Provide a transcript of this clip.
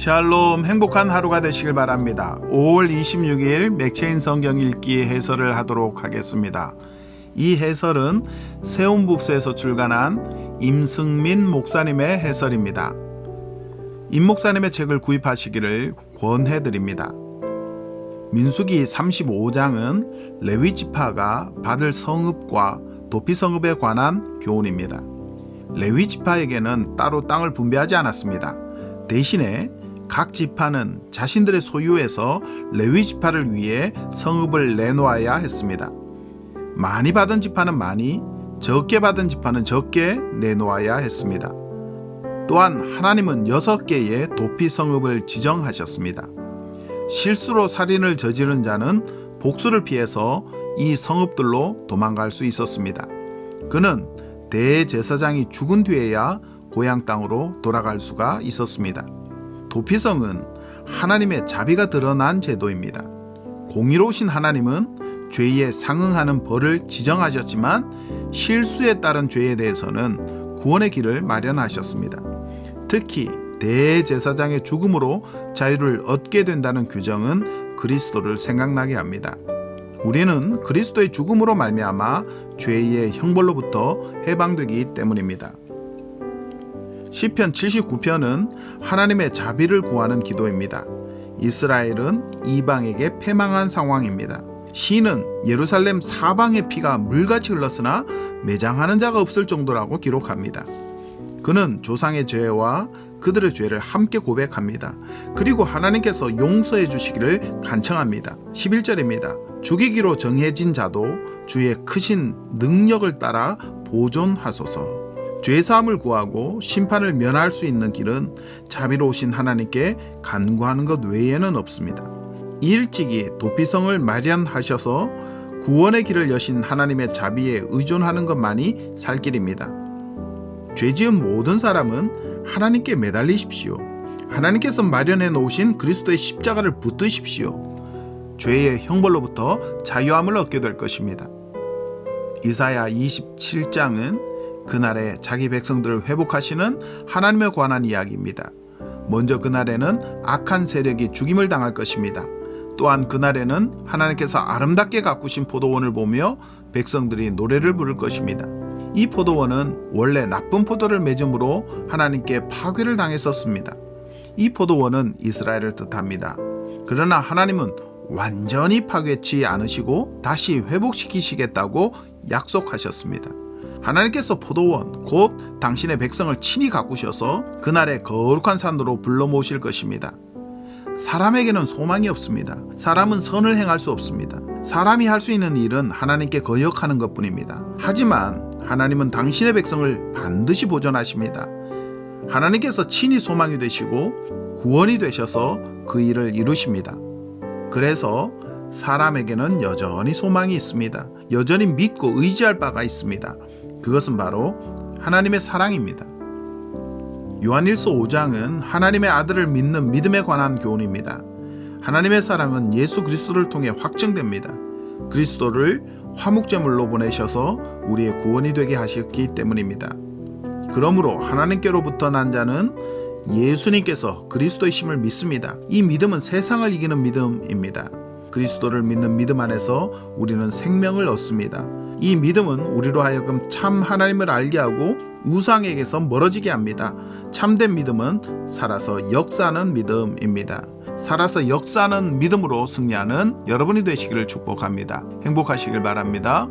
샬롬, 행복한 하루가 되시길 바랍니다. 5월 26일 맥체인 성경 읽기 해설을 하도록 하겠습니다. 이 해설은 세움북스에서 출간한 임승민 목사님의 해설입니다. 임 목사님의 책을 구입하시기를 권해드립니다. 민수기 35장은 레위 지파가 받을 성읍과 도피 성읍에 관한 교훈입니다. 레위 지파에게는 따로 땅을 분배하지 않았습니다. 대신에 각 지파는 자신들의 소유에서 레위 지파를 위해 성읍을 내놓아야 했습니다. 많이 받은 지파는 많이, 적게 받은 지파는 적게 내놓아야 했습니다. 또한 하나님은 6개의 도피 성읍을 지정하셨습니다. 실수로 살인을 저지른 자는 복수를 피해서 이 성읍들로 도망갈 수 있었습니다. 그는 대제사장이 죽은 뒤에야 고향 땅으로 돌아갈 수가 있었습니다. 도피성은 하나님의 자비가 드러난 제도입니다. 공의로우신 하나님은 죄에 상응하는 벌을 지정하셨지만 실수에 따른 죄에 대해서는 구원의 길을 마련하셨습니다. 특히 대제사장의 죽음으로 자유를 얻게 된다는 규정은 그리스도를 생각나게 합니다. 우리는 그리스도의 죽음으로 말미암아 죄의 형벌로부터 해방되기 때문입니다. 시편 79편은 하나님의 자비를 구하는 기도입니다. 이스라엘은 이방에게 패망한 상황입니다. 시인은 예루살렘 사방의 피가 물같이 흘렀으나 매장하는 자가 없을 정도라고 기록합니다. 그는 조상의 죄와 그들의 죄를 함께 고백합니다. 그리고 하나님께서 용서해 주시기를 간청합니다. 11절입니다. 죽이기로 정해진 자도 주의 크신 능력을 따라 보존하소서. 죄사함을 구하고 심판을 면할 수 있는 길은 자비로우신 하나님께 간구하는 것 외에는 없습니다. 일찍이 도피성을 마련하셔서 구원의 길을 여신 하나님의 자비에 의존하는 것만이 살 길입니다. 죄지은 모든 사람은 하나님께 매달리십시오. 하나님께서 마련해 놓으신 그리스도의 십자가를 붙드십시오. 죄의 형벌로부터 자유함을 얻게 될 것입니다. 이사야 27장은 그날에 자기 백성들을 회복하시는 하나님에 관한 이야기입니다. 먼저 그날에는 악한 세력이 죽임을 당할 것입니다. 또한 그날에는 하나님께서 아름답게 가꾸신 포도원을 보며 백성들이 노래를 부를 것입니다. 이 포도원은 원래 나쁜 포도를 맺음으로 하나님께 파괴를 당했었습니다. 이 포도원은 이스라엘을 뜻합니다. 그러나 하나님은 완전히 파괴치 않으시고 다시 회복시키시겠다고 약속하셨습니다. 하나님께서 포도원, 곧 당신의 백성을 친히 가꾸셔서 그날의 거룩한 산으로 불러 모으실 것입니다. 사람에게는 소망이 없습니다. 사람은 선을 행할 수 없습니다. 사람이 할 수 있는 일은 하나님께 거역하는 것뿐입니다. 하지만 하나님은 당신의 백성을 반드시 보존하십니다. 하나님께서 친히 소망이 되시고 구원이 되셔서 그 일을 이루십니다. 그래서 사람에게는 여전히 소망이 있습니다. 여전히 믿고 의지할 바가 있습니다. 그것은 바로 하나님의 사랑입니다. 요한일서 5장은 하나님의 아들을 믿는 믿음에 관한 교훈입니다. 하나님의 사랑은 예수 그리스도를 통해 확증됩니다. 그리스도를 화목제물로 보내셔서 우리의 구원이 되게 하셨기 때문입니다. 그러므로 하나님께로부터 난 자는 예수님께서 그리스도의 심을 믿습니다. 이 믿음은 세상을 이기는 믿음입니다. 그리스도를 믿는 믿음 안에서 우리는 생명을 얻습니다. 이 믿음은 우리로 하여금 참 하나님을 알게 하고 우상에게서 멀어지게 합니다. 참된 믿음은 살아서 역사하는 믿음입니다. 살아서 역사하는 믿음으로 승리하는 여러분이 되시기를 축복합니다. 행복하시길 바랍니다.